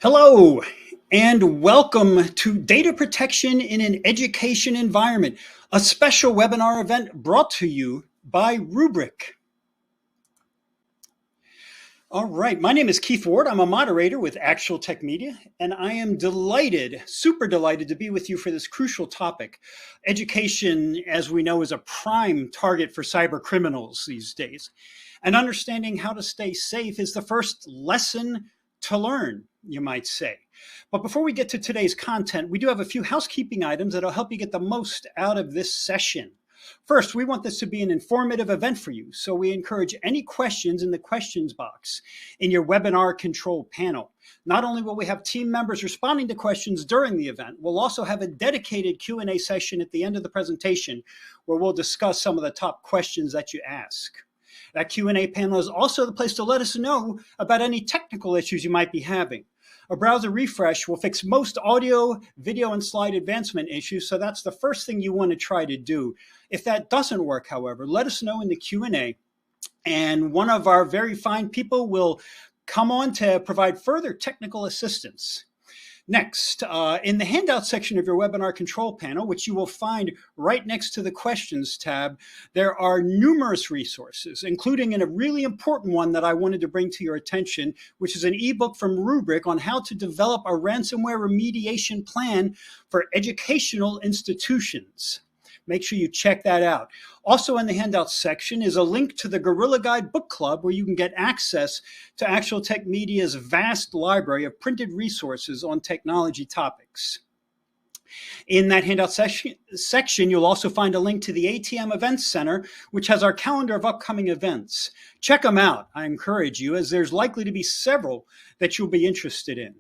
Hello, and welcome to Data Protection in an Education Environment, a special webinar event brought to you by Rubrik. All right, my name is Keith Ward. I'm a moderator with Actual Tech Media, and I am delighted, super delighted to be with you for this crucial topic. Education, as we know, is a prime target for cyber criminals these days. And understanding how to stay safe is the first lesson to learn, you might say. But before we get to today's content, we do have a few housekeeping items that'll help you get the most out of this session. First, we want this to be an informative event for you, so we encourage any questions in the questions box in your webinar control panel. Not only will we have team members responding to questions during the event, we'll also have a dedicated Q&A session at the end of the presentation where we'll discuss some of the top questions that you ask. That Q&A panel is also the place to let us know about any technical issues you might be having. A browser refresh will fix most audio, video, and slide advancement issues, so that's the first thing you want to try to do. If that doesn't work, however, let us know in the Q&A, and one of our very fine people will come on to provide further technical assistance. Next, in the handout section of your webinar control panel, which you will find right next to the questions tab, there are numerous resources, including a really important one that I wanted to bring to your attention, which is an ebook from Rubrik on how to develop a ransomware remediation plan for educational institutions. Make sure you check that out. Also in the handout section is a link to the Gorilla Guide Book Club where you can get access to Actual Tech Media's vast library of printed resources on technology topics. In that handout section, you'll also find a link to the ATM Events Center, which has our calendar of upcoming events. Check them out, I encourage you, as there's likely to be several that you'll be interested in.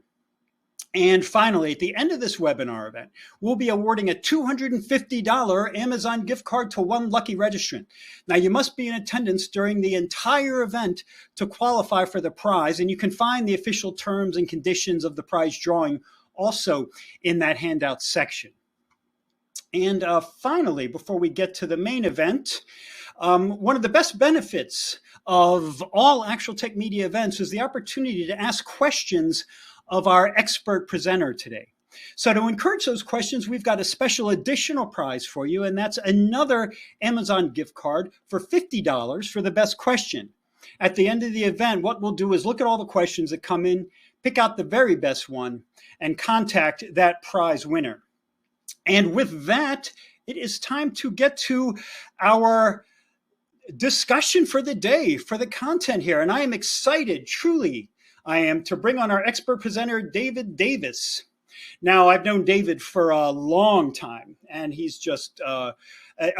And finally, at the end of this webinar event, we'll be awarding a $250 Amazon gift card to one lucky registrant. Now, you must be in attendance during the entire event to qualify for the prize, and you can find the official terms and conditions of the prize drawing also in that handout section. And finally, before we get to the main event, one of the best benefits of all Actual Tech Media events is the opportunity to ask questions of our expert presenter today. So to encourage those questions, we've got a special additional prize for you, and that's another Amazon gift card for $50 for the best question. At the end of the event, what we'll do is look at all the questions that come in, pick out the very best one, and contact that prize winner. And with that, it is time to get to our discussion for the day, for the content here. And I am excited, truly, I am to bring on our expert presenter, David Davis. Now, I've known David for a long time, and he's just a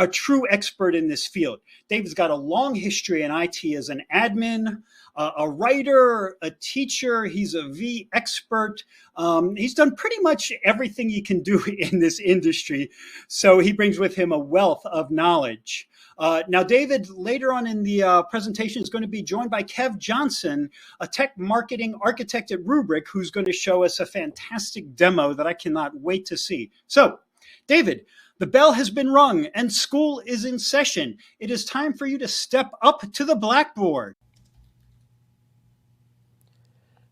true expert in this field. David's got a long history in IT as an admin, a writer, a teacher. He's a V expert. He's done pretty much everything you can do in this industry. So he brings with him a wealth of knowledge. Now, David, later on in the presentation, is going to be joined by Kev Johnson, a tech marketing architect at Rubrik, who's going to show us a fantastic demo that I cannot wait to see. So, David, the bell has been rung and school is in session. It is time for you to step up to the blackboard.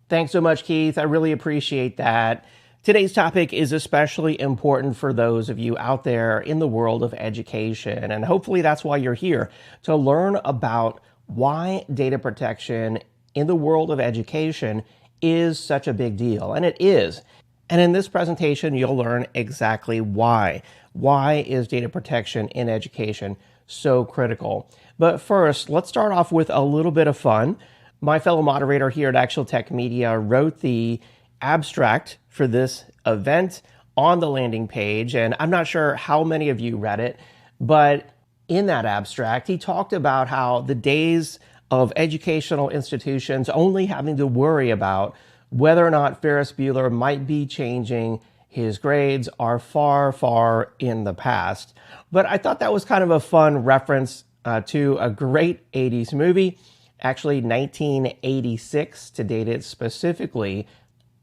Thanks so much, Keith. I really appreciate that. Today's topic is especially important for those of you out there in the world of education, and hopefully that's why you're here, to learn about why data protection in the world of education is such a big deal, and it is. And in this presentation, you'll learn exactly why. Why is data protection in education so critical? But first, let's start off with a little bit of fun. My fellow moderator here at Actual Tech Media wrote the abstract for this event on the landing page, and I'm not sure how many of you read it, but in that abstract, he talked about how the days of educational institutions only having to worry about whether or not Ferris Bueller might be changing his grades are far, far in the past. But I thought that was kind of a fun reference to a great 80s movie, actually 1986 to date it specifically.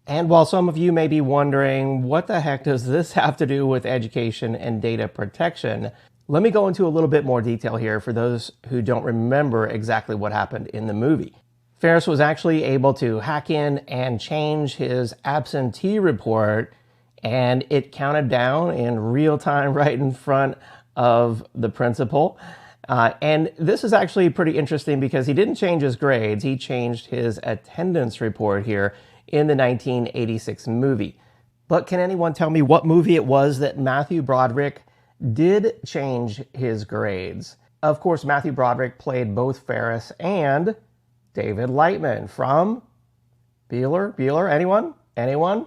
And while some of you may be wondering, what the heck does this have to do with education and data protection? Let me go into a little bit more detail here for those who don't remember exactly what happened in the movie. Ferris was actually able to hack in and change his absentee report, and it counted down in real time right in front of the principal. And this is actually pretty interesting because he didn't change his grades, he changed his attendance report here in the 1986 movie. But can anyone tell me what movie it was that Matthew Broderick did change his grades? Of course, Matthew Broderick played both Ferris and David Lightman from Bueller? Anyone?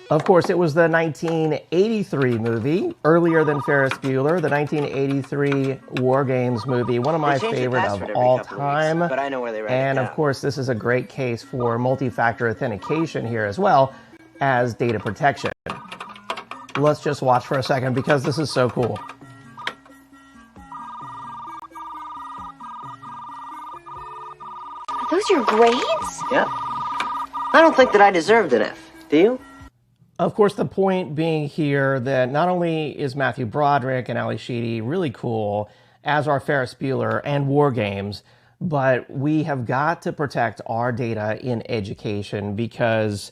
Of course, it was the 1983 movie, earlier than Ferris Bueller, the 1983 War Games movie, one of my favorite of all time. But I know where they write and it of down. course, this is a great case for multi-factor authentication here as well as data protection. Let's just watch for a second because this is so cool. Are those your grades? Yep. I don't think that I deserved an F. Do you? Of course, the point being here that not only is Matthew Broderick and Ali Sheedy really cool, as are Ferris Bueller and War Games, but we have got to protect our data in education because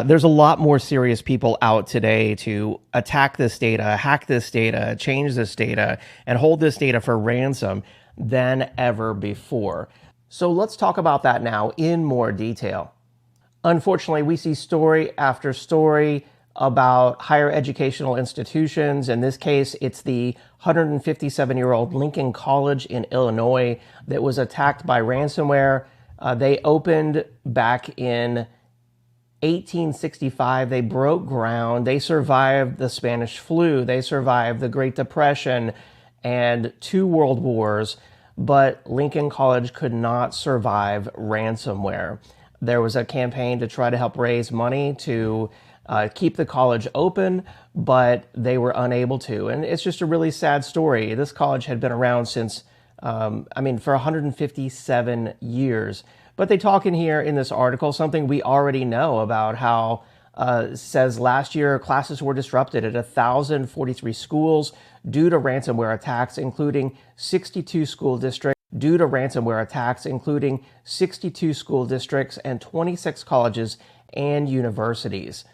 there's a lot more serious people out today to attack this data, hack this data, change this data, and hold this data for ransom than ever before. So let's talk about that now in more detail. Unfortunately, we see story after story about higher educational institutions. In this case, it's the 157-year-old Lincoln College in Illinois that was attacked by ransomware. They opened back in 1865. They broke ground. They survived the Spanish flu. They survived the Great Depression and 2 world wars. But Lincoln College could not survive ransomware. There was a campaign to try to help raise money to keep the college open, but they were unable to. And it's just a really sad story. This college had been around since, for 157 years. But they talk in here in this article something we already know about how says last year classes were disrupted at 1,043 schools due to ransomware attacks, including 62 school districts. And 26 colleges and universities.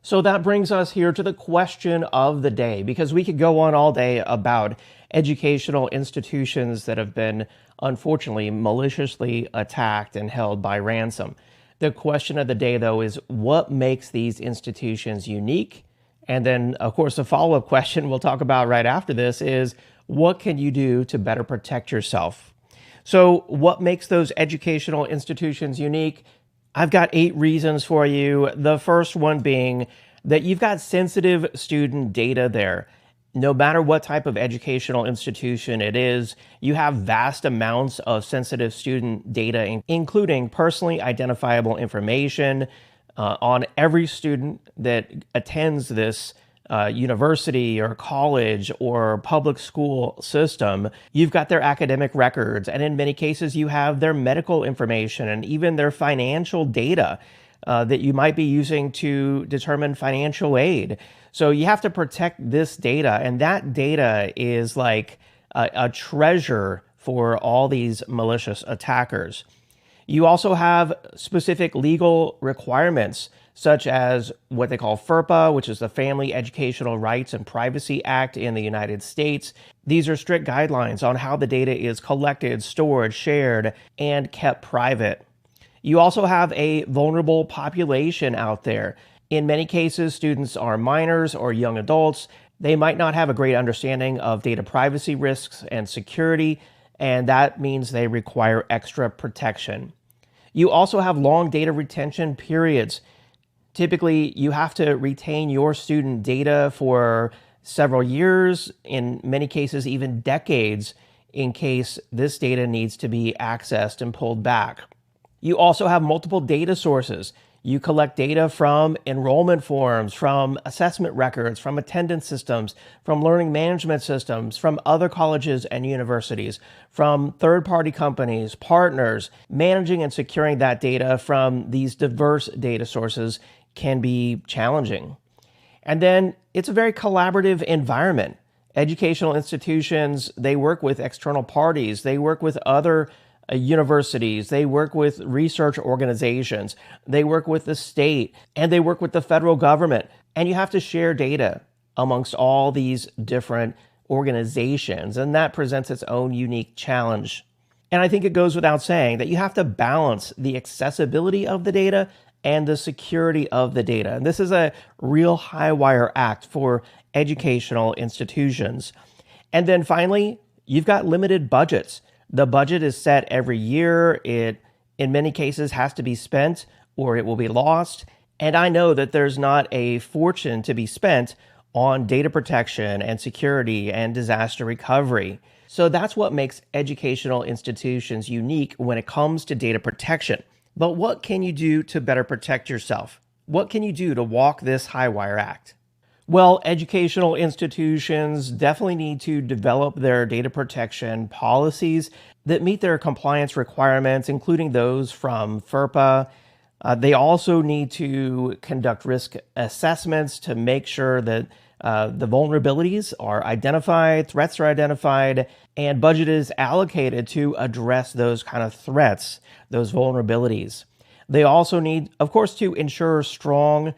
So that brings us here to the question of the day, because we could go on all day about educational institutions that have been, unfortunately, maliciously attacked and held by ransom. The question of the day, though, is what makes these institutions unique? And then, of course, a follow-up question we'll talk about right after this is what can you do to better protect yourself? So what makes those educational institutions unique? I've got 8 reasons for you. The first one being that you've got sensitive student data there. No matter what type of educational institution it is, you have vast amounts of sensitive student data, including personally identifiable information on every student that attends this university or college or public school system. You've got their academic records, and in many cases you have their medical information and even their financial data that you might be using to determine financial aid. So you have to protect this data, and that data is like a treasure for all these malicious attackers. You also have specific legal requirements, such as what they call FERPA, which is the Family Educational Rights and Privacy Act in the United States. These are strict guidelines on how the data is collected, stored, shared, and kept private. You also have a vulnerable population out there. In many cases, students are minors or young adults. They might not have a great understanding of data privacy risks and security, and that means they require extra protection. You also have long data retention periods. Typically, you have to retain your student data for several years, in many cases even decades, in case this data needs to be accessed and pulled back. You also have multiple data sources. You collect data from enrollment forms, from assessment records, from attendance systems, from learning management systems, from other colleges and universities, from third-party companies, partners. Managing and securing that data from these diverse data sources can be challenging. And then it's a very collaborative environment. Educational institutions, they work with external parties. They work with other universities, they work with research organizations, they work with the state, and they work with the federal government. And you have to share data amongst all these different organizations, and that presents its own unique challenge. And I think it goes without saying that you have to balance the accessibility of the data and the security of the data. And this is a real high wire act for educational institutions. And then finally, you've got limited budgets. The budget is set every year. It, in many cases, has to be spent or it will be lost. And I know that there's not a fortune to be spent on data protection and security and disaster recovery. So that's what makes educational institutions unique when it comes to data protection. But what can you do to better protect yourself? What can you do to walk this high wire act? Well, educational institutions definitely need to develop their data protection policies that meet their compliance requirements, including those from FERPA. They also need to conduct risk assessments to make sure that the vulnerabilities are identified, threats are identified, and budget is allocated to address those kind of threats, those vulnerabilities. They also need, of course, to ensure strong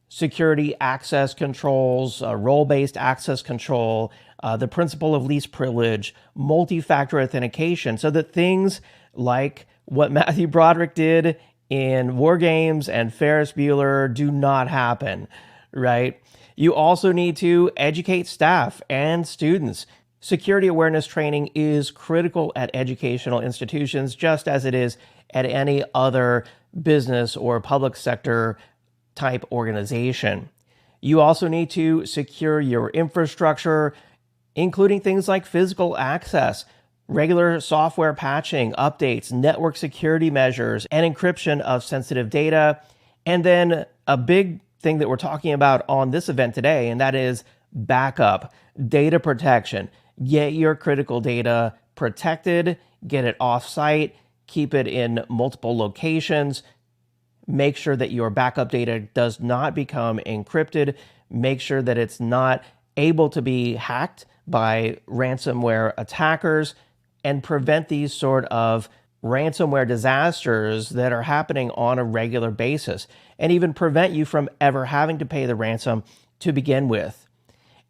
security access controls, role-based access control, the principle of least privilege, multi-factor authentication, so that things like what Matthew Broderick did in War Games and Ferris Bueller do not happen, right? You also need to educate staff and students. Security awareness training is critical at educational institutions, just as it is at any other business or public sector type organization. You also need to secure your infrastructure, including things like physical access, regular software patching, updates, network security measures, and encryption of sensitive data. And then a big thing that we're talking about on this event today, and that is backup, data protection. Get your critical data protected, get it off-site, keep it in multiple locations. Make sure that your backup data does not become encrypted. Make sure that it's not able to be hacked by ransomware attackers, and prevent these sort of ransomware disasters that are happening on a regular basis, and even prevent you from ever having to pay the ransom to begin with.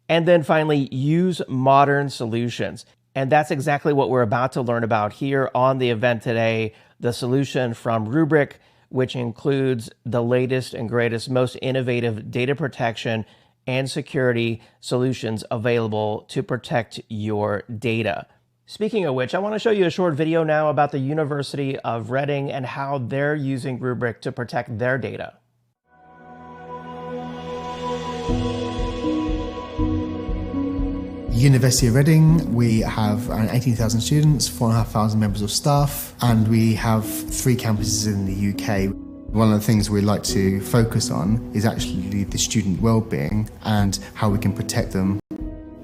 And then finally, use modern solutions. And that's exactly what we're about to learn about here on the event today, the solution from Rubrik, which includes the latest and greatest, most innovative data protection and security solutions available to protect your data. Speaking of which, I want to show you a short video now about the University of Reading and how they're using Rubrik to protect their data. University of Reading, we have around 18,000 students, 4,500 members of staff, and we have 3 campuses in the UK. One of the things we like to focus on is actually the student well-being and how we can protect them.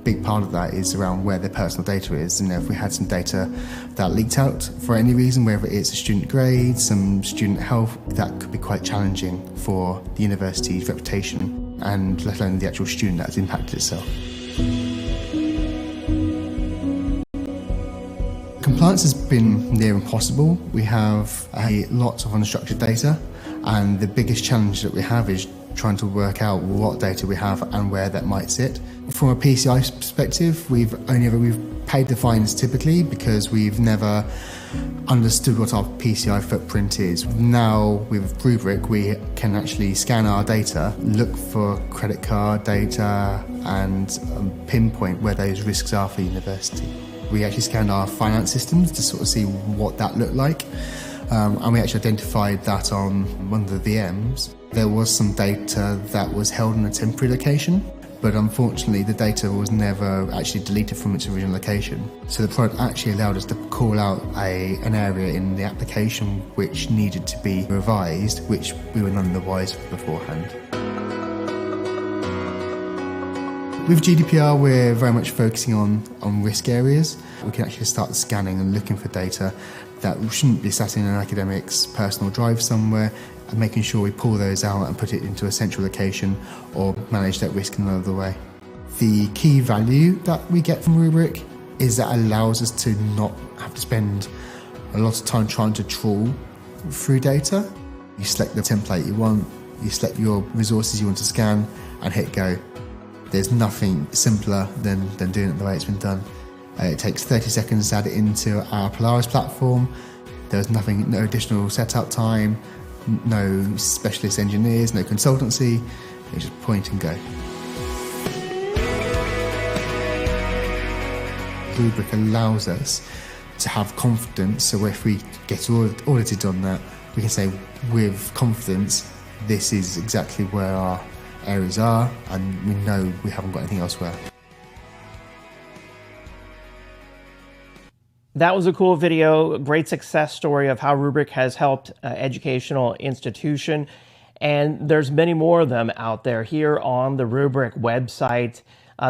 Big part of that is around where their personal data is. And if we had some data that leaked out for any reason, whether it's a student grade, some student health, that could be quite challenging for the university's reputation, and let alone the actual student that's impacted itself. Compliance has been near impossible. We have a lot of unstructured data, and the biggest challenge that we have is trying to work out what data we have and where that might sit. From a PCI perspective, we've paid the fines typically because we've never understood what our PCI footprint is. Now with Rubrik, we can actually scan our data, look for credit card data, and pinpoint where those risks are for the university. We actually scanned our finance systems to sort of see what that looked like. And we actually identified that on one of the VMs. There was some data that was held in a temporary location, but unfortunately the data was never actually deleted from its original location. So the product actually allowed us to call out an area in the application which needed to be revised, which we were none the wiser beforehand. With GDPR, we're very much focusing on risk areas. We can actually start scanning and looking for data that shouldn't be sat in an academic's personal drive somewhere, and making sure we pull those out and put it into a central location or manage that risk in another way. The key value that we get from Rubrik is that it allows us to not have to spend a lot of time trying to trawl through data. You select the template you want, you select your resources you want to scan, and hit go. There's nothing simpler than doing it the way it's been done. It takes 30 seconds to add it into our Polaris platform. There's no additional setup time, no specialist engineers, no consultancy. You just point and go. Rubrik allows us to have confidence, so if we get audited on that, we can say with confidence, this is exactly where our areas are, and we know we haven't got anything elsewhere. That was a cool video, a great success story of how Rubrik has helped educational institution. And there's many more of them out there here on the Rubrik website.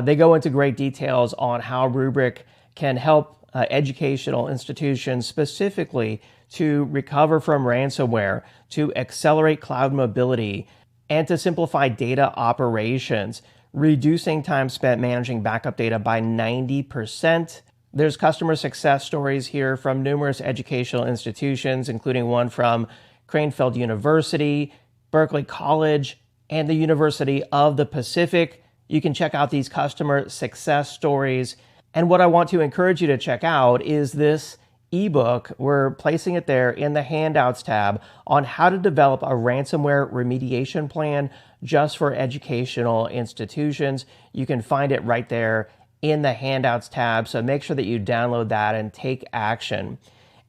They go into great details on how Rubrik can help educational institutions specifically to recover from ransomware, to accelerate cloud mobility, and to simplify data operations, reducing time spent managing backup data by 90%. There's customer success stories here from numerous educational institutions, including one from Cranfield University, Berkeley College, and the University of the Pacific. You can check out these customer success stories. And what I want to encourage you to check out is this ebook. We're placing it there in the handouts tab on how to develop a ransomware remediation plan just for educational institutions. You can find it right there in the handouts tab. So make sure that you download that and take action.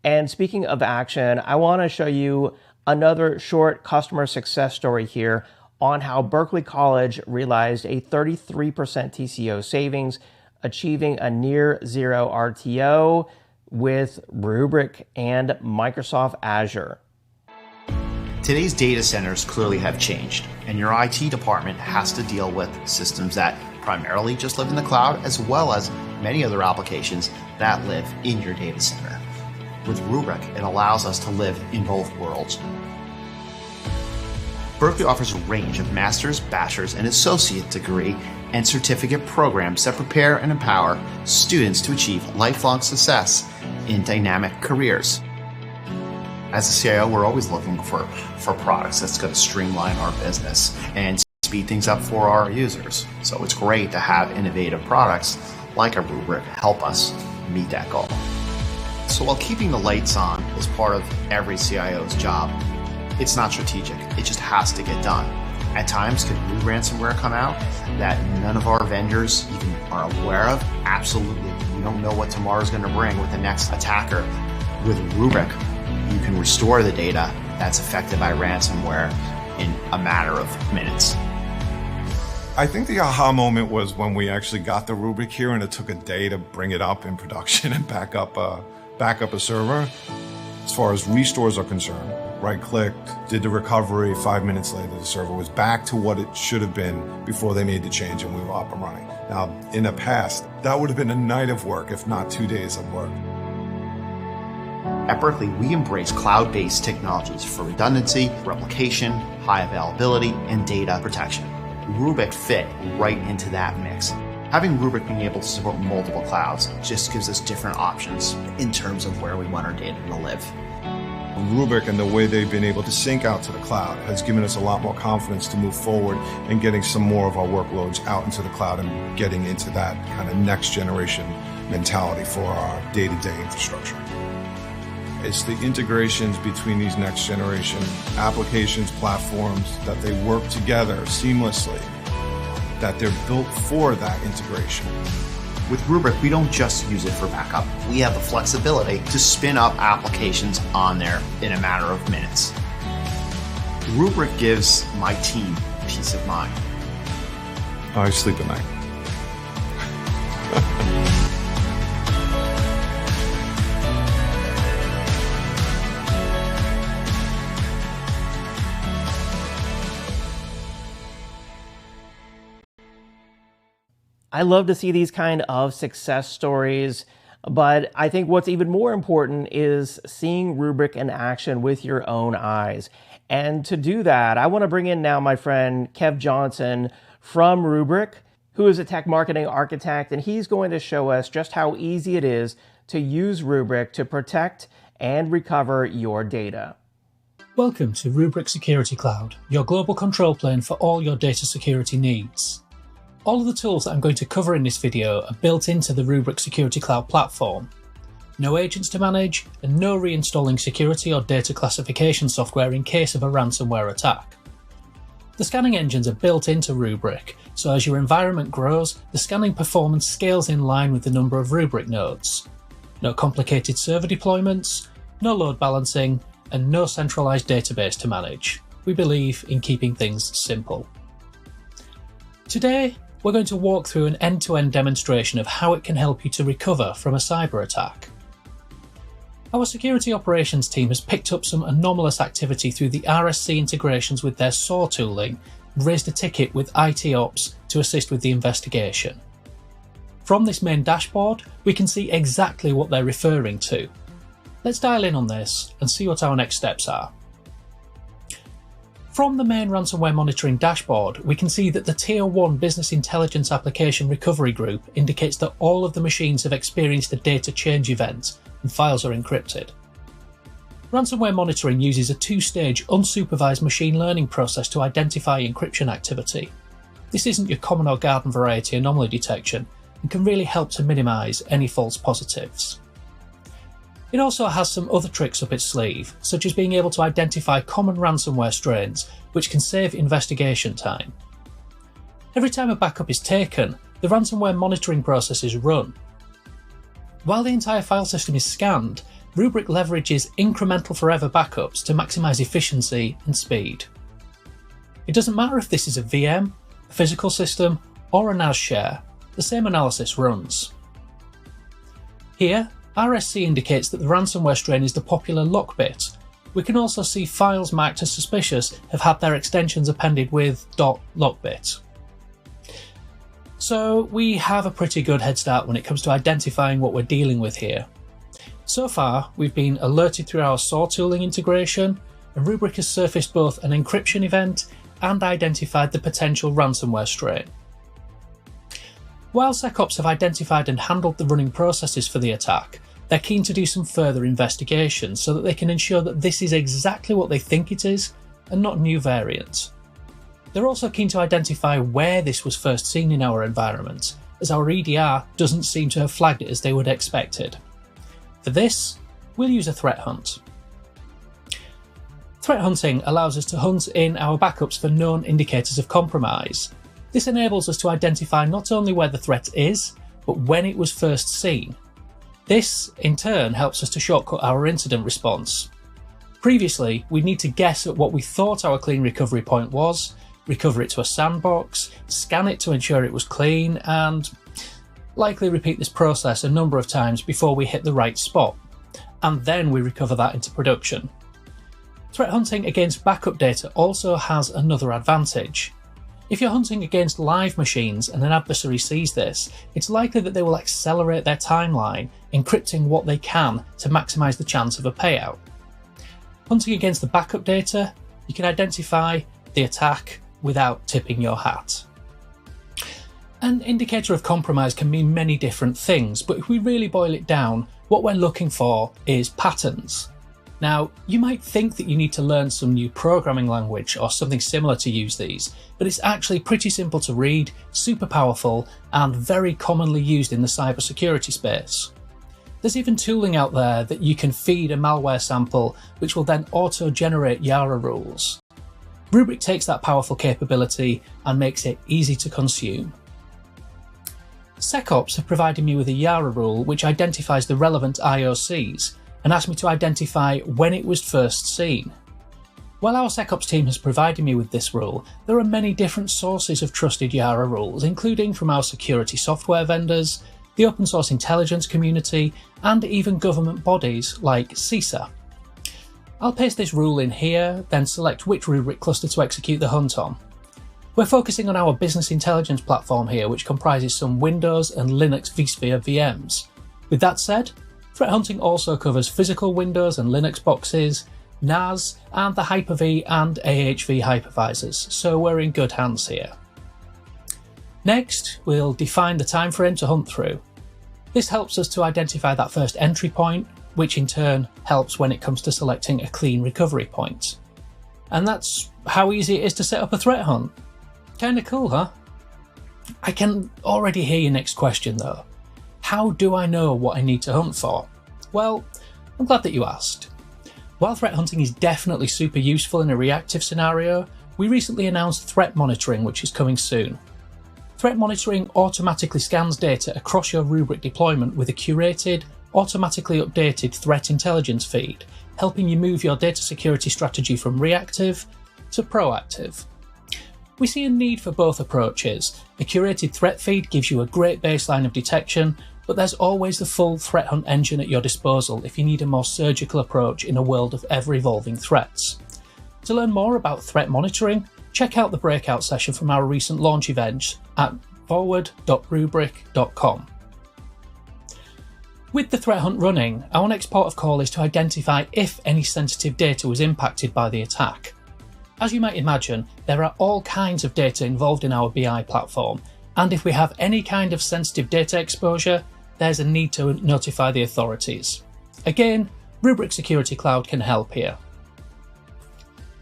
And speaking of action, I want to show you another short customer success story here on how Berkeley College realized a 33% TCO savings, achieving a near zero RTO with Rubrik and Microsoft Azure. Today's data centers clearly have changed, and your IT department has to deal with systems that primarily just live in the cloud, as well as many other applications that live in your data center. With Rubrik, it allows us to live in both worlds. Berkeley offers a range of master's, bachelor's, and associate degree and certificate programs that prepare and empower students to achieve lifelong success in dynamic careers. As a CIO, we're always looking for products that's going to streamline our business and speed things up for our users. So it's great to have innovative products like a Rubrik help us meet that goal. So while keeping the lights on is part of every CIO's job, it's not strategic. It just has to get done. At times, could new ransomware come out that none of our vendors even are aware of? Absolutely. We don't know what tomorrow's going to bring with the next attacker. With Rubrik, you can restore the data that's affected by ransomware in a matter of minutes. I think the aha moment was when we actually got the Rubrik here, and it took a day to bring it up in production and back up a server. As far as restores are concerned, right-clicked, did the recovery, 5 minutes later the server was back to what it should have been before they made the change and we were up and running. Now, in the past, that would have been a night of work, if not 2 days of work. At Berkeley, we embrace cloud-based technologies for redundancy, replication, high availability, and data protection. Rubrik fit right into that mix. Having Rubrik being able to support multiple clouds just gives us different options in terms of where we want our data to live. Rubrik and the way they've been able to sync out to the cloud has given us a lot more confidence to move forward and getting some more of our workloads out into the cloud and getting into that kind of next generation mentality for our day-to-day infrastructure. It's the integrations between these next generation applications, platforms, that they work together seamlessly, that they're built for that integration. With Rubrik, we don't just use it for backup. We have the flexibility to spin up applications on there in a matter of minutes. Rubrik gives my team peace of mind. I sleep at night. I love to see these kind of success stories, but I think what's even more important is seeing Rubrik in action with your own eyes. And to do that, I want to bring in now my friend Kev Johnson from Rubrik, who is a tech marketing architect, and he's going to show us just how easy it is to use Rubrik to protect and recover your data. Welcome to Rubrik Security Cloud, your global control plane for all your data security needs. All of the tools that I'm going to cover in this video are built into the Rubrik Security Cloud platform. No agents to manage, and no reinstalling security or data classification software in case of a ransomware attack. The scanning engines are built into Rubrik, so as your environment grows, the scanning performance scales in line with the number of Rubrik nodes. No complicated server deployments, no load balancing, and no centralized database to manage. We believe in keeping things simple. Today, we're going to walk through an end-to-end demonstration of how it can help you to recover from a cyber attack. Our security operations team has picked up some anomalous activity through the RSC integrations with their SOAR tooling and raised a ticket with IT Ops to assist with the investigation. From this main dashboard, we can see exactly what they're referring to. Let's dial in on this and see what our next steps are. From the main ransomware monitoring dashboard, we can see that the Tier 1 Business Intelligence Application Recovery Group indicates that all of the machines have experienced a data change event and files are encrypted. Ransomware monitoring uses a two-stage unsupervised machine learning process to identify encryption activity. This isn't your common or garden variety anomaly detection and can really help to minimise any false positives. It also has some other tricks up its sleeve, such as being able to identify common ransomware strains, which can save investigation time. Every time a backup is taken, the ransomware monitoring process is run. While the entire file system is scanned, Rubrik leverages incremental forever backups to maximise efficiency and speed. It doesn't matter if this is a VM, a physical system, or a NAS share, the same analysis runs. Here, RSC indicates that the ransomware strain is the popular lockbit. We can also see files marked as suspicious have had their extensions appended with .lockbit. So we have a pretty good head start when it comes to identifying what we're dealing with here. So far, we've been alerted through our SOAR tooling integration, and Rubrik has surfaced both an encryption event and identified the potential ransomware strain. While SecOps have identified and handled the running processes for the attack, they're keen to do some further investigation so that they can ensure that this is exactly what they think it is and not new variants. They're also keen to identify where this was first seen in our environment, as our EDR doesn't seem to have flagged it as they would have expected. For this, we'll use a threat hunt. Threat hunting allows us to hunt in our backups for known indicators of compromise. This enables us to identify not only where the threat is, but when it was first seen. This, in turn, helps us to shortcut our incident response. Previously, we'd need to guess at what we thought our clean recovery point was, recover it to a sandbox, scan it to ensure it was clean, and likely repeat this process a number of times before we hit the right spot, and then we recover that into production. Threat hunting against backup data also has another advantage. If you're hunting against live machines and an adversary sees this, it's likely that they will accelerate their timeline, encrypting what they can to maximise the chance of a payout. Hunting against the backup data, you can identify the attack without tipping your hat. An indicator of compromise can mean many different things, but if we really boil it down, what we're looking for is patterns. Now, you might think that you need to learn some new programming language or something similar to use these, but it's actually pretty simple to read, super powerful, and very commonly used in the cybersecurity space. There's even tooling out there that you can feed a malware sample, which will then auto-generate Yara rules. Rubrik takes that powerful capability and makes it easy to consume. SecOps have provided me with a Yara rule which identifies the relevant IOCs, and asked me to identify when it was first seen. While our SecOps team has provided me with this rule, there are many different sources of trusted Yara rules, including from our security software vendors, the open source intelligence community, and even government bodies like CISA. I'll paste this rule in here, then select which Rubrik cluster to execute the hunt on. We're focusing on our business intelligence platform here, which comprises some Windows and Linux vSphere VMs. With that said, threat hunting also covers physical Windows and Linux boxes, NAS, and the Hyper-V and AHV hypervisors, so we're in good hands here. Next, we'll define the time frame to hunt through. This helps us to identify that first entry point, which in turn helps when it comes to selecting a clean recovery point. And that's how easy it is to set up a threat hunt. Kinda cool, huh? I can already hear your next question though. How do I know what I need to hunt for? Well, I'm glad that you asked. While threat hunting is definitely super useful in a reactive scenario, we recently announced threat monitoring, which is coming soon. Threat monitoring automatically scans data across your Rubrik deployment with a curated, automatically updated threat intelligence feed, helping you move your data security strategy from reactive to proactive. We see a need for both approaches. A curated threat feed gives you a great baseline of detection, but there's always the full threat hunt engine at your disposal if you need a more surgical approach in a world of ever-evolving threats. To learn more about threat monitoring, check out the breakout session from our recent launch event at forward.rubrik.com. With the threat hunt running, our next port of call is to identify if any sensitive data was impacted by the attack. As you might imagine, there are all kinds of data involved in our BI platform, and if we have any kind of sensitive data exposure, there's a need to notify the authorities. Again, Rubrik Security Cloud can help here.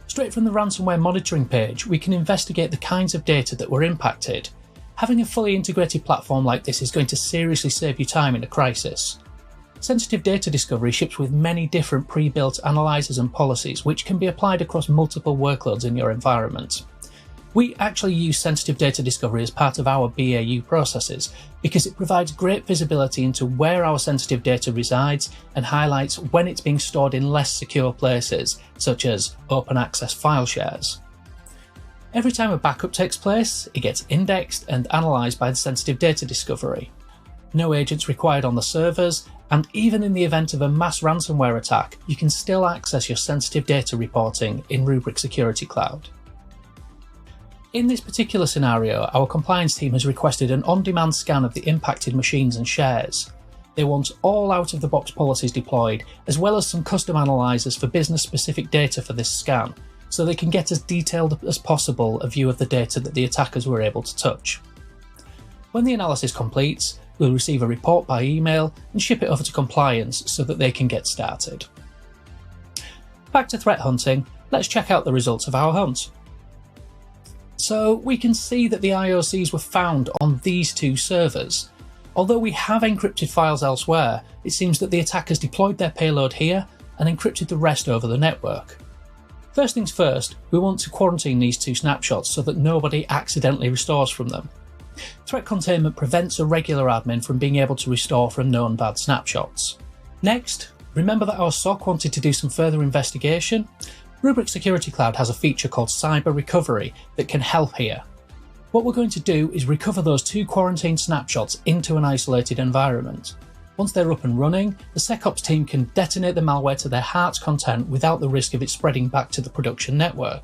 Straight from the ransomware monitoring page, we can investigate the kinds of data that were impacted. Having a fully integrated platform like this is going to seriously save you time in a crisis. Sensitive data discovery ships with many different pre-built analyzers and policies which can be applied across multiple workloads in your environment. We actually use sensitive data discovery as part of our BAU processes because it provides great visibility into where our sensitive data resides and highlights when it's being stored in less secure places, such as open access file shares. Every time a backup takes place, it gets indexed and analysed by the sensitive data discovery. No agents required on the servers, and even in the event of a mass ransomware attack, you can still access your sensitive data reporting in Rubrik Security Cloud. In this particular scenario, our compliance team has requested an on-demand scan of the impacted machines and shares. They want all out-of-the-box policies deployed, as well as some custom analyzers for business-specific data for this scan, so they can get as detailed as possible a view of the data that the attackers were able to touch. When the analysis completes, we'll receive a report by email and ship it over to compliance so that they can get started. Back to threat hunting, let's check out the results of our hunt. So we can see that the IOCs were found on these two servers. Although we have encrypted files elsewhere, it seems that the attackers deployed their payload here and encrypted the rest over the network. First things first, we want to quarantine these two snapshots so that nobody accidentally restores from them. Threat containment prevents a regular admin from being able to restore from known bad snapshots. Next, remember that our SOC wanted to do some further investigation? Rubrik Security Cloud has a feature called Cyber Recovery that can help here. What we're going to do is recover those two quarantined snapshots into an isolated environment. Once they're up and running, the SecOps team can detonate the malware to their heart's content without the risk of it spreading back to the production network.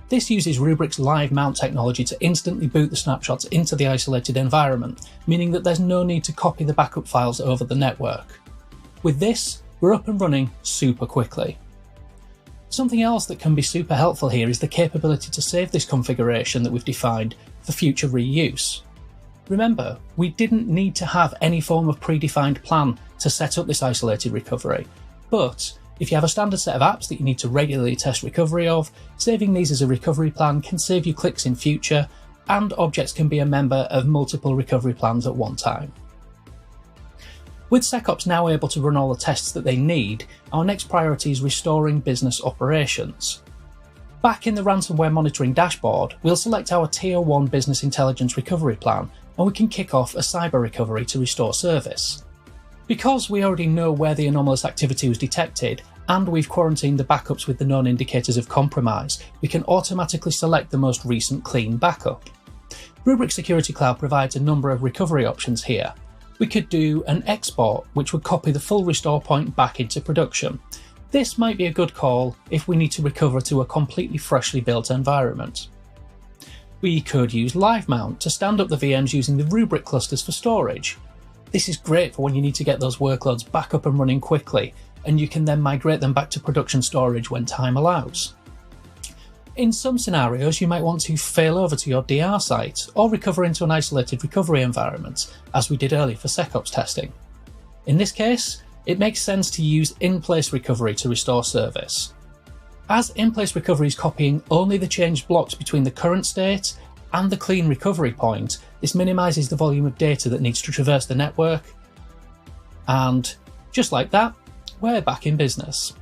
This uses Rubrik's live mount technology to instantly boot the snapshots into the isolated environment, meaning that there's no need to copy the backup files over the network. With this, we're up and running super quickly. Something else that can be super helpful here is the capability to save this configuration that we've defined for future reuse. Remember, we didn't need to have any form of predefined plan to set up this isolated recovery, but if you have a standard set of apps that you need to regularly test recovery of, saving these as a recovery plan can save you clicks in future, and objects can be a member of multiple recovery plans at one time. With SecOps now able to run all the tests that they need, our next priority is restoring business operations. Back in the ransomware monitoring dashboard, we'll select our Tier 1 business intelligence recovery plan, and we can kick off a cyber recovery to restore service. Because we already know where the anomalous activity was detected, and we've quarantined the backups with the known indicators of compromise, we can automatically select the most recent clean backup. Rubrik Security Cloud provides a number of recovery options here. We could do an export, which would copy the full restore point back into production. This might be a good call if we need to recover to a completely freshly built environment. We could use live mount to stand up the VMs using the Rubrik clusters for storage. This is great for when you need to get those workloads back up and running quickly, and you can then migrate them back to production storage when time allows. In some scenarios, you might want to fail over to your DR site or recover into an isolated recovery environment, as we did earlier for SecOps testing. In this case, it makes sense to use in-place recovery to restore service. As in-place recovery is copying only the changed blocks between the current state and the clean recovery point, this minimises the volume of data that needs to traverse the network. And just like that, we're back in business.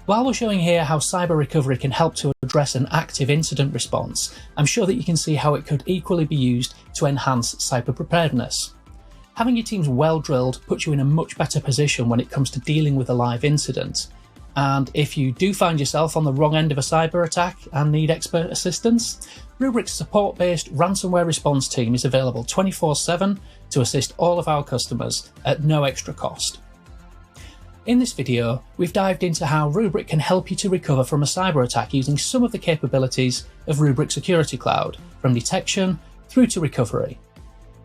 While we're showing here how cyber recovery can help to address an active incident response, I'm sure that you can see how it could equally be used to enhance cyber preparedness. Having your teams well drilled puts you in a much better position when it comes to dealing with a live incident. And if you do find yourself on the wrong end of a cyber attack and need expert assistance, Rubrik's support-based ransomware response team is available 24/7 to assist all of our customers at no extra cost. In this video, we've dived into how Rubrik can help you to recover from a cyber attack using some of the capabilities of Rubrik Security Cloud, from detection through to recovery.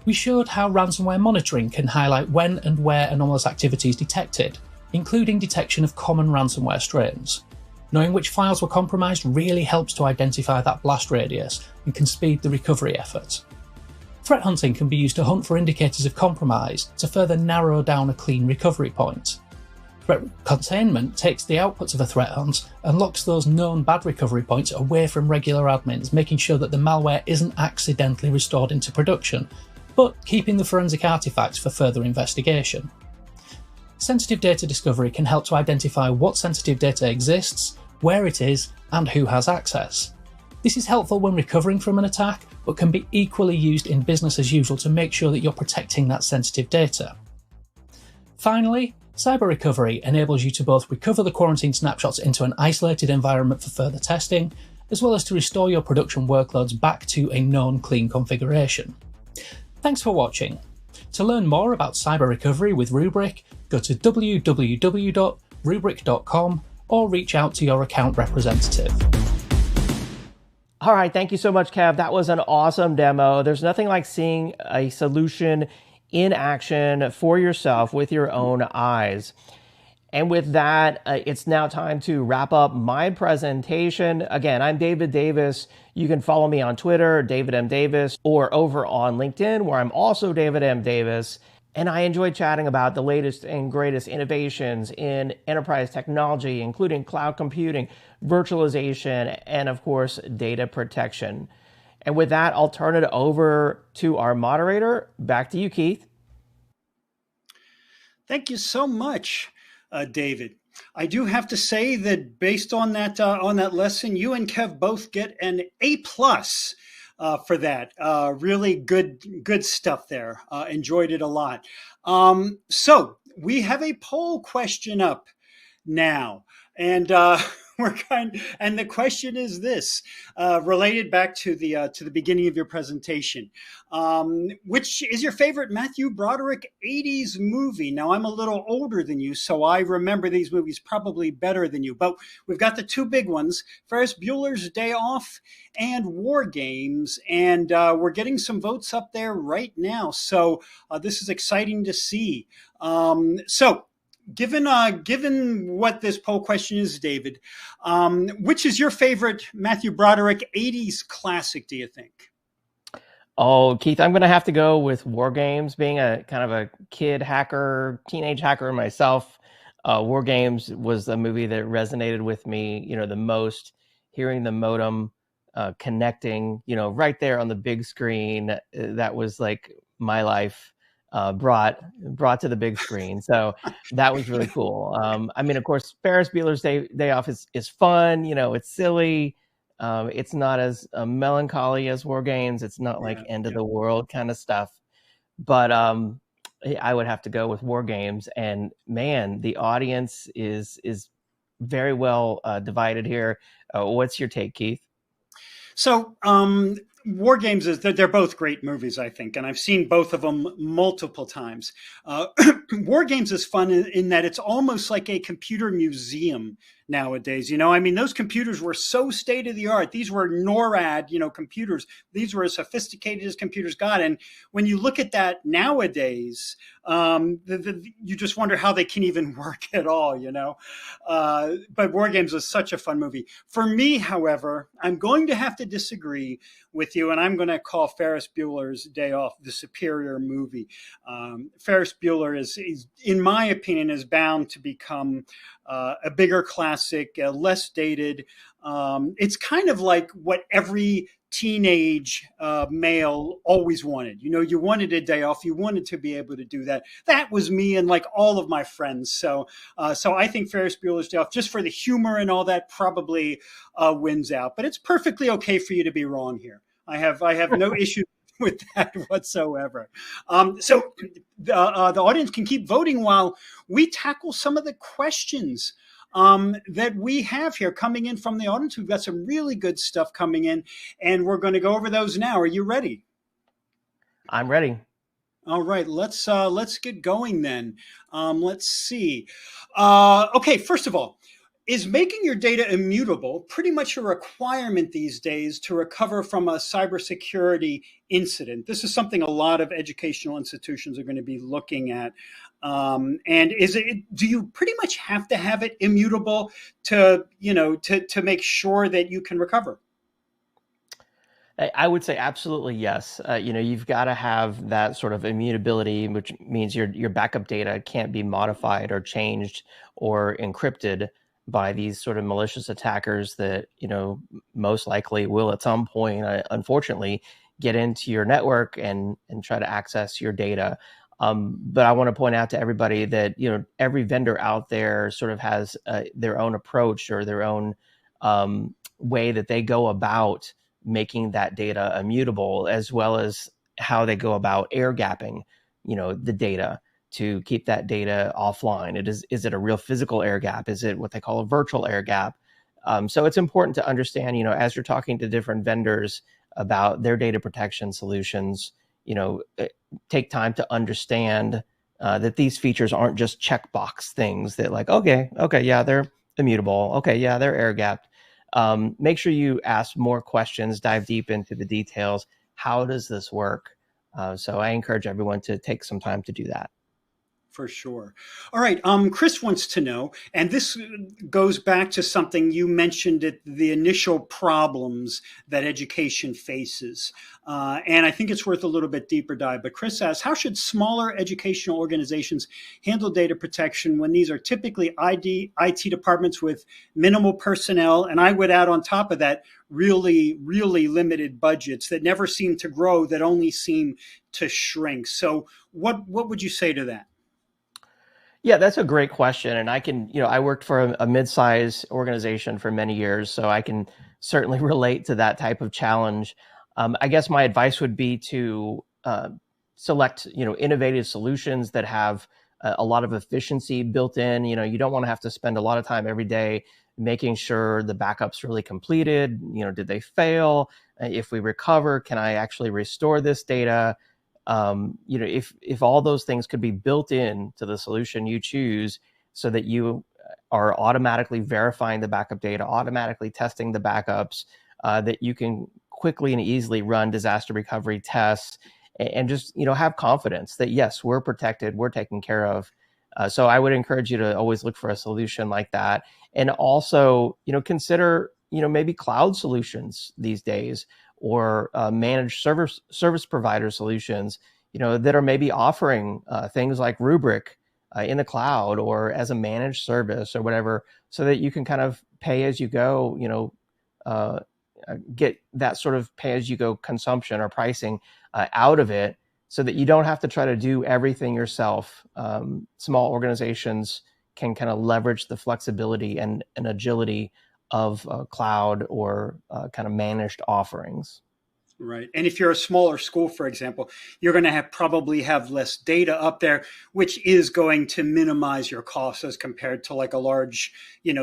We showed how ransomware monitoring can highlight when and where anomalous activity is detected, including detection of common ransomware strains. Knowing which files were compromised really helps to identify that blast radius and can speed the recovery effort. Threat hunting can be used to hunt for indicators of compromise to further narrow down a clean recovery point. Threat containment takes the outputs of a threat hunt and locks those known bad recovery points away from regular admins, making sure that the malware isn't accidentally restored into production, but keeping the forensic artifacts for further investigation. Sensitive data discovery can help to identify what sensitive data exists, where it is, and who has access. This is helpful when recovering from an attack, but can be equally used in business as usual to make sure that you're protecting that sensitive data. Finally, cyber recovery enables you to both recover the quarantine snapshots into an isolated environment for further testing, as well as to restore your production workloads back to a known clean configuration. Thanks for watching. To learn more about cyber recovery with Rubrik, go to www.rubrik.com or reach out to your account representative. All right, thank you so much, Kev. That was an awesome demo. There's nothing like seeing a solution in action for yourself with your own eyes. And with that, it's now time to wrap up my presentation. Again, I'm David Davis. You can follow me on Twitter, David M. Davis, or over on LinkedIn, where I'm also David M. Davis. And I enjoy chatting about the latest and greatest innovations in enterprise technology, including cloud computing, virtualization, and of course, data protection. And with that, I'll turn it over to our moderator. Back to you, Keith. Thank you so much, David. I do have to say that based on that lesson, you and Kev both get an A+ for that. Really good stuff there. Enjoyed it a lot. So we have a poll question up now, and and the question is this, related back to the beginning of your presentation. Which is your favorite Matthew Broderick 80s movie? Now, I'm a little older than you, so I remember these movies probably better than you, but we've got the two big ones, Ferris Bueller's Day Off and War Games, and we're getting some votes up there right now, so this is exciting to see. Given what this poll question is, David, which is your favorite Matthew Broderick 80s classic, do you think? Oh, Keith, I'm going to have to go with War Games. Being a kind of a teenage hacker myself, War Games was a movie that resonated with me, the most, hearing the modem connecting, right there on the big screen. That was like my life. Brought to the big screen. So that was really cool. I mean, of course, Ferris Bueller's Day Off is fun. It's silly. It's not as melancholy as War Games. It's not like end of the world kind of stuff. But I would have to go with War Games. And man, the audience is very well divided here. What's your take, Keith? So War Games they're both great movies, I think, and I've seen both of them multiple times. War Games is fun in that it's almost like a computer museum nowadays. I mean, those computers were so state of the art. These were NORAD, computers. These were as sophisticated as computers got. And when you look at that nowadays, you just wonder how they can even work at all. But War Games was such a fun movie. For me, however, I'm going to have to disagree with you, and I'm going to call Ferris Bueller's Day Off the superior movie. Ferris Bueller is, in my opinion, is bound to become a bigger classic, less dated. It's kind of like what every teenage male always wanted. You wanted a day off. You wanted to be able to do that. That was me and like all of my friends. So I think Ferris Bueller's Day Off, just for the humor and all that, probably wins out. But it's perfectly okay for you to be wrong here. I have no issue with that whatsoever. So the audience can keep voting while we tackle some of the questions that we have here coming in from the audience. We've got some really good stuff coming in, and we're going to go over those now. Are you ready? I'm ready. All right, let's get going then. Let's see. Okay, first of all, is making your data immutable pretty much a requirement these days to recover from a cybersecurity incident? This is something a lot of educational institutions are going to be looking at. And do you pretty much have to have it immutable to make sure that you can recover? I would say absolutely yes. You've got to have that sort of immutability, which means your backup data can't be modified or changed or encrypted by these sort of malicious attackers that, most likely will at some point, unfortunately, get into your network and try to access your data. But I want to point out to everybody that, every vendor out there sort of has their own approach or their own way that they go about making that data immutable, as well as how they go about air gapping, the data to keep that data offline. Is it a real physical air gap? Is it what they call a virtual air gap? So it's important to understand, as you're talking to different vendors about their data protection solutions, take time to understand that these features aren't just checkbox things that like, okay, yeah, they're immutable. Okay, yeah, they're air gapped. Make sure you ask more questions, dive deep into the details. How does this work? So I encourage everyone to take some time to do that. For sure. All right. Chris wants to know, and this goes back to something you mentioned at the initial problems that education faces. And I think it's worth a little bit deeper dive. But Chris asks, how should smaller educational organizations handle data protection when these are typically IT departments with minimal personnel? And I would add on top of that, really, really limited budgets that never seem to grow, that only seem to shrink. So what would you say to that? Yeah, that's a great question. And I worked for a mid-size organization for many years, so I can certainly relate to that type of challenge. I guess my advice would be to select, innovative solutions that have a lot of efficiency built in. You don't want to have to spend a lot of time every day making sure the backup's really completed. Did they fail? If we recover, can I actually restore this data? If all those things could be built in to the solution you choose, so that you are automatically verifying the backup data, automatically testing the backups, that you can quickly and easily run disaster recovery tests and just, have confidence that, yes, we're protected, we're taken care of. So I would encourage you to always look for a solution like that. And also, consider, maybe cloud solutions these days, or managed service provider solutions, that are maybe offering things like Rubrik in the cloud or as a managed service or whatever, so that you can kind of pay as you go, get that sort of pay as you go consumption or pricing out of it, so that you don't have to try to do everything yourself. Small organizations can kind of leverage the flexibility and agility of cloud or kind of managed offerings. Right. And if you're a smaller school, for example, you're going to probably have less data up there, which is going to minimize your costs as compared to like a large,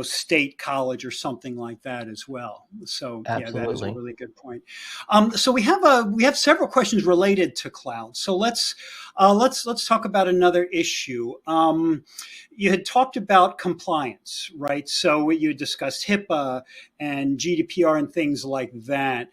state college or something like that as well. So yeah, that is a Absolutely. really good point. So we have several questions related to cloud. So let's talk about another issue. You had talked about compliance, right? So you discussed HIPAA and GDPR and things like that.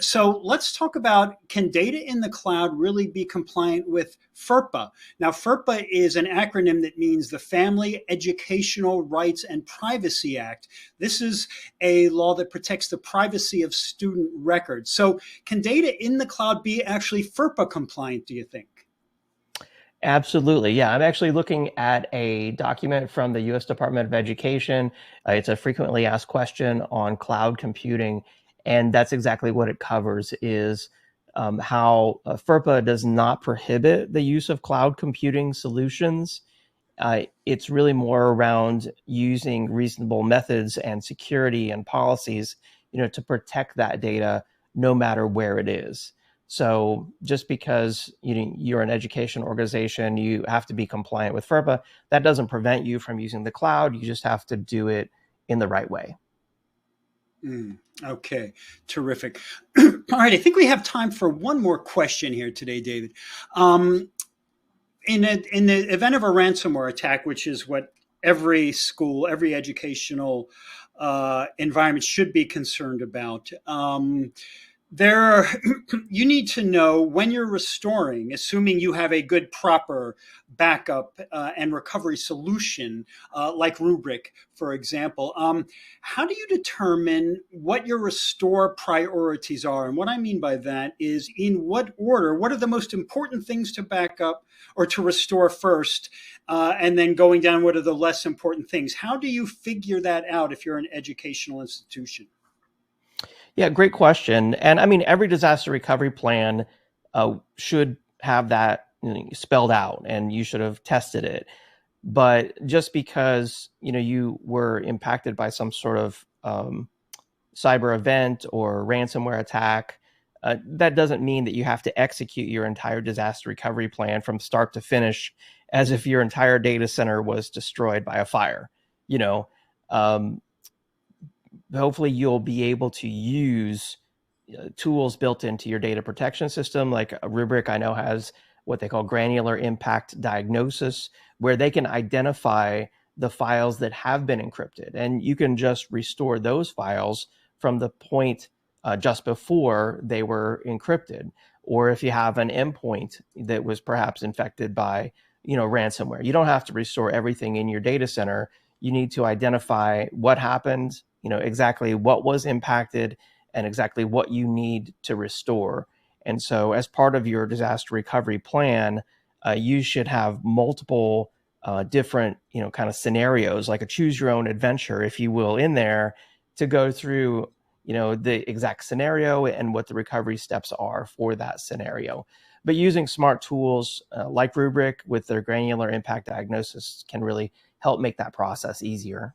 So let's talk about, can data in the cloud really be compliant with FERPA? Now, FERPA is an acronym that means the Family Educational Rights and Privacy Act. This is a law that protects the privacy of student records. So can data in the cloud be actually FERPA compliant, do you think? Absolutely. Yeah, I'm actually looking at a document from the U.S. Department of Education. It's a frequently asked question on cloud computing, and that's exactly what it covers, is how FERPA does not prohibit the use of cloud computing solutions. It's really more around using reasonable methods and security and policies, to protect that data no matter where it is. So just because you're an education organization, you have to be compliant with FERPA. That doesn't prevent you from using the cloud. You just have to do it in the right way. Okay, terrific. All right, I think we have time for one more question here today, David. In the event of a ransomware attack, which is what every school, every educational environment should be concerned about, you need to know when you're restoring, assuming you have a good, proper backup and recovery solution, like Rubrik, for example. How do you determine what your restore priorities are? And what I mean by that is, in what order, what are the most important things to back up or to restore first, and then going down, what are the less important things? How do you figure that out if you're an educational institution? Yeah, great question. And I mean, every disaster recovery plan should have that spelled out, and you should have tested it. But just because you were impacted by some sort of cyber event or ransomware attack, that doesn't mean that you have to execute your entire disaster recovery plan from start to finish as if your entire data center was destroyed by a fire. Hopefully you'll be able to use tools built into your data protection system. Like Rubrik, I know, has what they call granular impact diagnosis, where they can identify the files that have been encrypted, and you can just restore those files from the point just before they were encrypted. Or if you have an endpoint that was perhaps infected by ransomware, you don't have to restore everything in your data center. You need to identify what happened, exactly what was impacted, and exactly what you need to restore. And so as part of your disaster recovery plan, you should have multiple different, kind of scenarios, like a choose your own adventure, if you will, in there to go through, the exact scenario and what the recovery steps are for that scenario. But using smart tools like Rubrik with their granular impact diagnosis can really help make that process easier.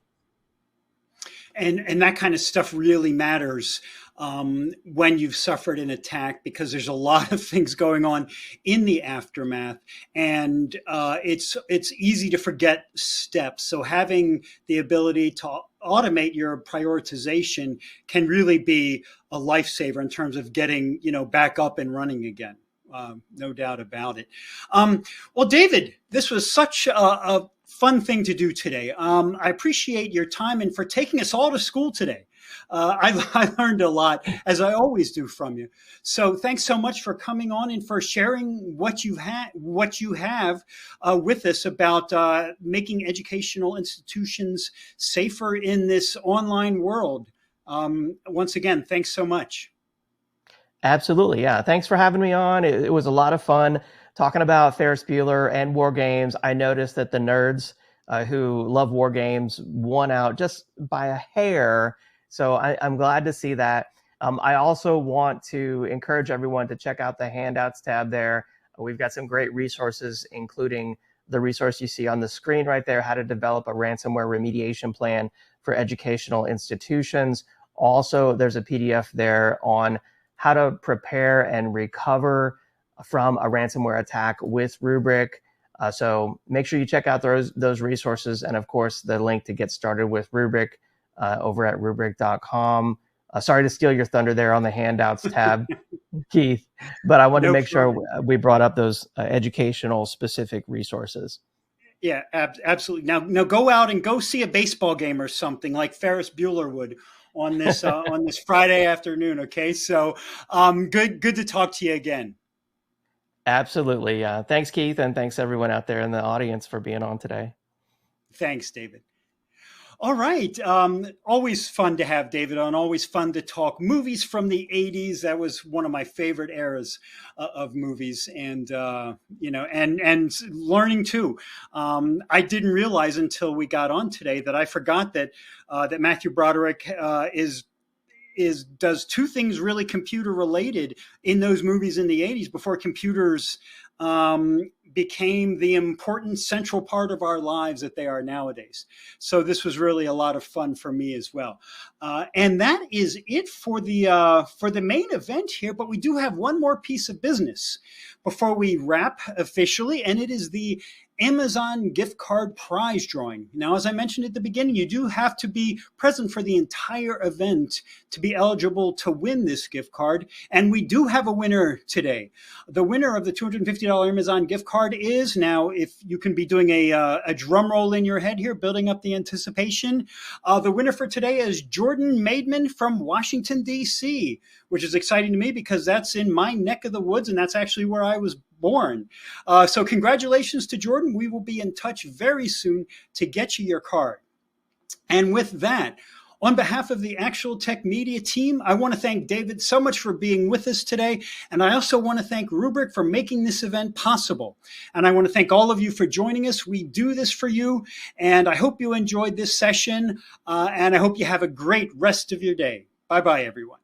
And that kind of stuff really matters when you've suffered an attack, because there's a lot of things going on in the aftermath, and it's easy to forget steps. So having the ability to automate your prioritization can really be a lifesaver in terms of getting back up and running again. No doubt about it. Well, David, this was such a fun thing to do today. I appreciate your time and for taking us all to school today. I learned a lot, as I always do, from you. So thanks so much for coming on and for sharing what you have with us about making educational institutions safer in this online world. Once again, thanks so much. Absolutely. Yeah. Thanks for having me on. It was a lot of fun talking about Ferris Bueller and war games. I noticed that the nerds who love war games won out just by a hair. So I'm glad to see that. I also want to encourage everyone to check out the handouts tab there. We've got some great resources, including the resource you see on the screen right there, how to develop a ransomware remediation plan for educational institutions. Also, there's a PDF there on how to prepare and recover from a ransomware attack with Rubrik. So make sure you check out those resources, and of course the link to get started with Rubrik over at rubrik.com. Sorry to steal your thunder there on the handouts tab, Keith, but I wanted to make sure we brought up those educational specific resources. Yeah, absolutely. Now go out and go see a baseball game or something like Ferris Bueller would on this on this Friday afternoon. Okay, so good to talk to you again. Absolutely. Thanks, Keith, and thanks everyone out there in the audience for being on today. Thanks, David. All right. Always fun to have David on. Always fun to talk movies from the 80s. That was one of my favorite eras of movies, and and learning too. I didn't realize until we got on today that I forgot that that Matthew Broderick does two things really computer related in those movies in the 80s before computers became the important central part of our lives that they are nowadays. So this was really a lot of fun for me as well. And that is it for the main event here, but we do have one more piece of business before we wrap officially, and it is the Amazon gift card prize drawing. Now, as I mentioned at the beginning, you do have to be present for the entire event to be eligible to win this gift card. And we do have a winner today. The winner of the $250 Amazon gift card is, now, if you can be doing a drum roll in your head here, building up the anticipation, the winner for today is Jordan Maidman from Washington, D.C., which is exciting to me because that's in my neck of the woods, and that's actually where I was born. So congratulations to Jordan. We will be in touch very soon to get you your card. And with that, on behalf of the Actual Tech Media team, I want to thank David so much for being with us today. And I also want to thank Rubrik for making this event possible. And I want to thank all of you for joining us. We do this for you. And I hope you enjoyed this session. And I hope you have a great rest of your day. Bye-bye, everyone.